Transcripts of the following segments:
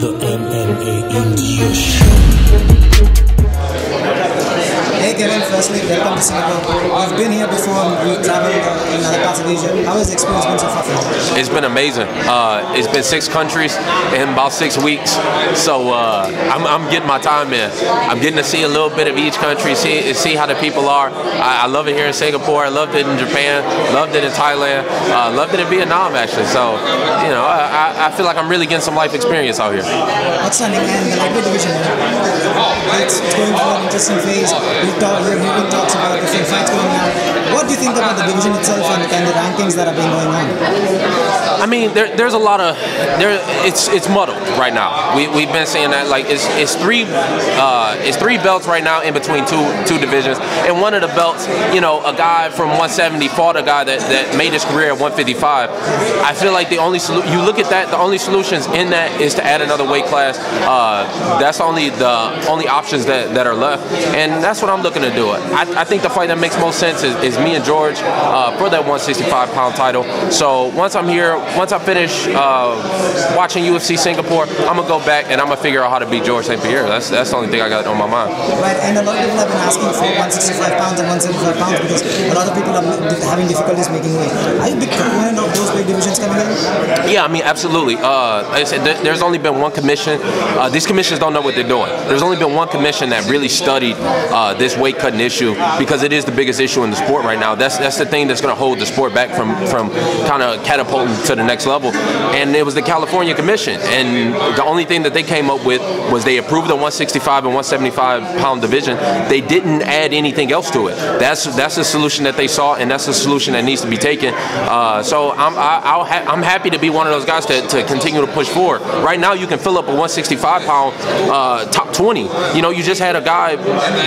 The MMA India Show. Hey Kevin, firstly, welcome to Singapore. You've been here before, you've traveled in other parts of Asia. How has the experience been so far for you? It's been amazing. It's been 6 countries in about 6 weeks, so I'm getting my time in. I'm getting to see a little bit of each country, see how the people are. I love it here in Singapore. I loved it in Japan. Loved it in Thailand. Loved it in Vietnam actually. So you know, I feel like I'm really getting some life experience out here. Outstanding. And the lightweight division, it's going through an interesting phase. You're hearing talks about different fights going on. What do you think about the division itself and the rankings that have been going on? I mean, there's a lot of it's muddled right now. We've been saying that like it's three belts right now in between two divisions, and one of the belts, you know, a guy from 170 fought a guy that made his career at 155. I feel like the only you look at that, the only solutions in that is to add another weight class. That's the only options that are left, and that's what I'm looking to do. I think the fight that makes most sense is me and George for that 165-pound title. So once I'm here, once I finish watching UFC Singapore, I'm gonna go back and I'm gonna figure out how to beat George St. Pierre. That's the only thing I got on my mind. Right, and a lot of people have been asking for 165 pounds and 175 pounds because a lot of people are having difficulties making weight. Are you a big proponent of those weight divisions coming in? Yeah, I mean, absolutely. Like I said, there's only been one commission. These commissions don't know what they're doing. There's only been one commission that really studied this weight cutting issue because it is the biggest issue in the sport right now. That's the thing that's going to hold the sport back from kind of catapulting to the next level. And it was the California Commission, and the only thing that they came up with was they approved the 165 and 175-pound division. They didn't add anything else to it. That's the solution that they saw, and that's the solution that needs to be taken. So I'm happy to be one of those guys to continue to push forward. Right now, you can fill up a 165-pound top 20. You know, you just had a guy,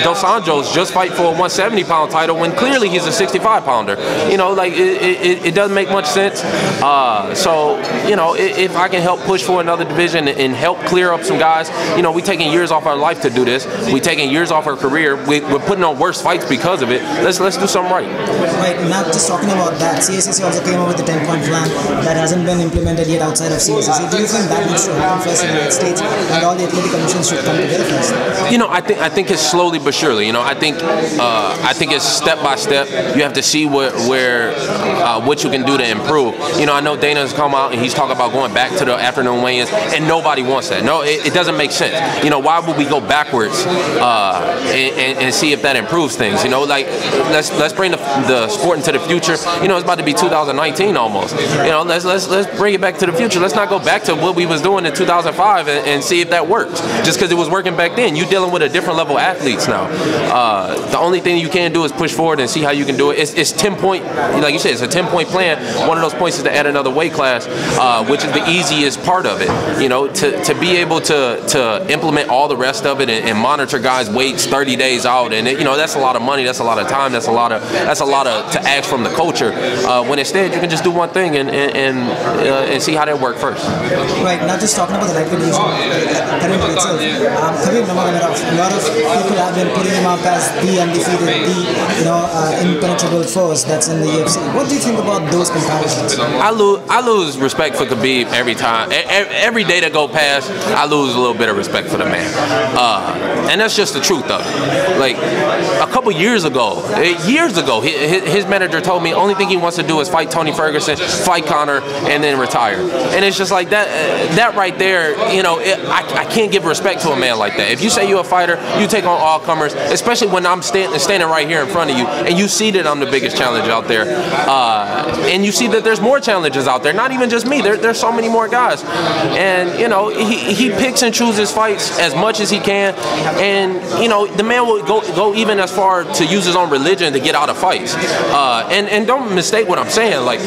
Dos Anjos, just fight for a 170-pound title when clearly he's a 65-pounder. You know, like it doesn't make much sense. So you know, if I can help push for another division and help clear up some guys, you know, we taking years off our life to do this. We taking years off our career. We're putting on worse fights because of it. Let's do something right. Right. Not just talking about that. CSCC also came up with a 10-point plan that hasn't been implemented yet outside of CSCC. Do you think that needs to happen first in the United States, and all the athletic commissions should come together first? You know, I think it's slowly but surely. You know, I think it's step by step. You have to see what you can do to improve. You know, I know Dana's come out and he's talking about going back to the afternoon weigh-ins, and nobody wants that. No, it doesn't make sense. You know, why would we go backwards and see if that improves things? You know, like let's bring the sport into the future. You know, it's about to be 2019 almost. You know, let's bring it back to the future. Let's not go back to what we was doing in 2005 and see if that works. Just because it was working back then, you're dealing with a different level of athletes now. The only thing you can do is push forward and see how you can do it. It's 10-point, like you said, it's a 10-point plan. One of those points is to add another weight class, which is the easiest part of it. You know, to be able to implement all the rest of it and monitor guys' weights 30 days out, and you know, that's a lot of money, that's a lot of time, that's a lot of to ask from the culture. When instead you can just do one thing and see how that works first. Right. Not just talking about the lightweight division currently itself. Khabib Nurmagomedov, a lot of people have been putting him up as the undefeated, impenetrable force that's in the UFC. What do you think about those comparisons? I lose respect for Khabib every time. Every day that go past, I lose a little bit of respect for the man. And that's just the truth of it. Like a couple years ago, his manager told me only thing he wants to do is fight Tony Ferguson, fight Conor, and then retire. And it's just like that right there, you know, I can't give respect to a man like that. If you say you're a fighter, you take on all comers, especially when I'm standing right here in front of you, and you see that I'm the biggest challenge out there. And you see that there's more challenges out there, not even just me. There's so many more guys. And, you know, he picks and chooses fights as much as he can. And, you know, the man will go even as far to use his own religion to get out of fights. And don't mistake what I'm saying. Like,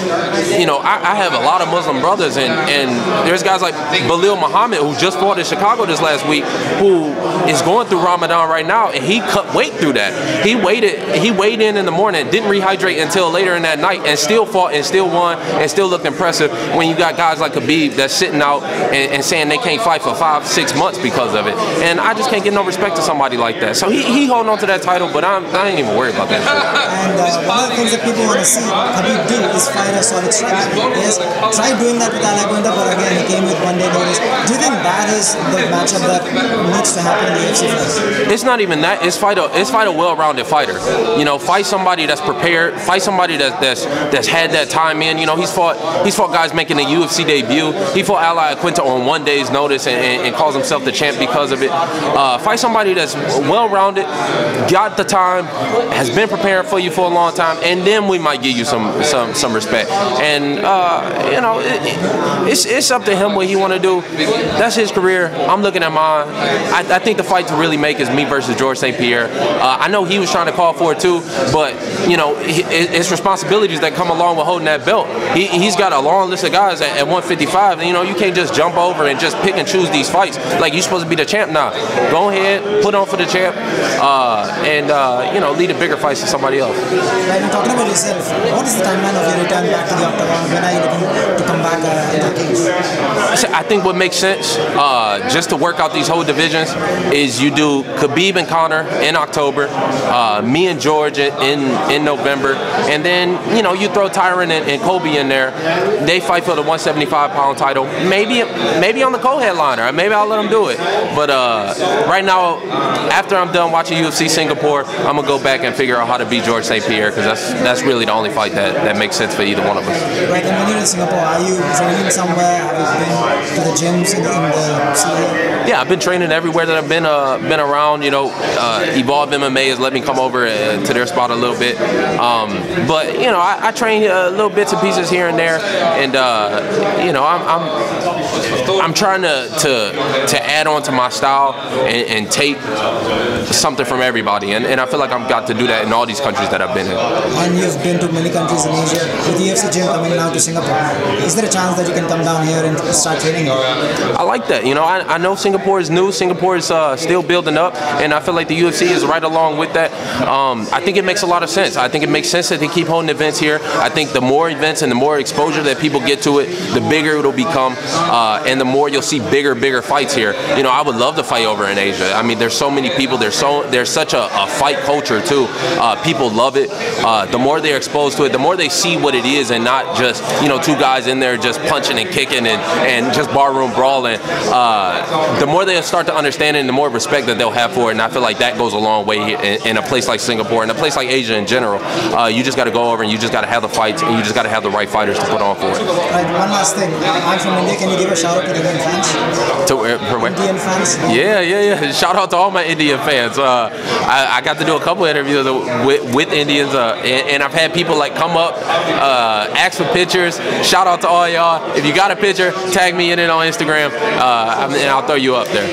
you know, I have a lot of Muslim brothers, and there's guys like Belal Muhammad, who just fought in Chicago this last week, who is going through Ramadan right now, and he cut weight through that. He weighed in the morning and didn't rehydrate until later in that night and still fought and still won and still looked impressive when you got guys like Khabib that's sitting out and saying they can't fight for 5-6 months because of it. And I just can't get no respect to somebody like that. So he holding on to that title, but I ain't even worried about that shit. And one of the things that people want to see Khabib do is fight a solid striker. Yes, tried doing that with Al Iaquinta, but again he came with 1 day notice. Do you think that is the matchup that needs to happen in the UFC fight? It's not even that. It's fight a well-rounded fighter. You know, fight somebody that's prepared. Fight somebody that's had that time in. You know, he's fought guys making a UFC debut. He fought Al Iaquinta on 1 day's notice and calls himself the champ because of it. Fight somebody that's well-rounded, got the time, has been preparing for you for a long time, and then we might give you some respect. And you know, it's up to him what he want to do. That's his career. I'm looking at mine. I think the fight to really make is me versus George St. Pierre. I know he was trying to call for it too, but you know, it's responsibilities that come along with holding that belt. He's got a long list of guys at 155. You know, you can't just jump over and just pick and choose these fights. Like, you're supposed to be the champ now. Go ahead, put on for the champ, and you know, lead the bigger fights to somebody else. Right, you're talking about yourself. What is the timeline of your return back to the octagon? When are you looking to come back into the cage? I think what makes sense, just to work out these whole divisions, is you do Khabib and Conor in October, me and George in November, and then you know, you throw Tyron and Colby in there. They fight for the 175-pound title. Maybe on the co-headliner. Maybe I'll let them do it. But right now, after I'm done watching UFC Singapore, I'm gonna go back and figure out how to beat George St. Pierre, because that's really the only fight that makes sense for either one of us. Right, and when you're in Singapore, are you training somewhere? Have you been to the gyms in the city? Yeah, I've been training everywhere that I've been around. You know, Evolve MMA has let me come over to their spot a little bit. But you know, I train little bits and pieces here and there, and you know, I'm trying to add on to my style and take something from everybody, and I feel like I've got to do that in all these countries that I've been in. And you've been to many countries in Asia. With the UFC gym coming now to Singapore, is there a chance that you can come down here and start training here? I like that. You know, I know Singapore is new. Singapore is still building up, and I feel like the UFC is right along with that. I think it makes a lot of sense. I think it makes sense that they keep holding events here. I think the more events and the more exposure that people get to it, the bigger it'll become, and the more you'll see bigger fights here. You know, I would love to fight over in Asia. I mean, there's so many people. There's such a fight culture too. People love it. The more they're exposed to it, the more they see what it is, and not just, you know, two guys in there just punching and kicking and just barroom brawling. The more they start to understand it, and the more respect that they'll have for it. And I feel like that goes a long way in a place like Singapore and a place like Asia in general. You just got to go over and you just got to have the fights, and you just got to have the right fighters to put on for it. Right, one last thing. I'm from India. Can you give a shout out to the Indian fans? Indian fans? Yeah. Shout out to all my Indian fans. I got to do a couple interviews with Indians, and I've had people like come up, ask for pictures. Shout out to all y'all. If you got a picture, tag me in it on Instagram, and I'll throw you up there.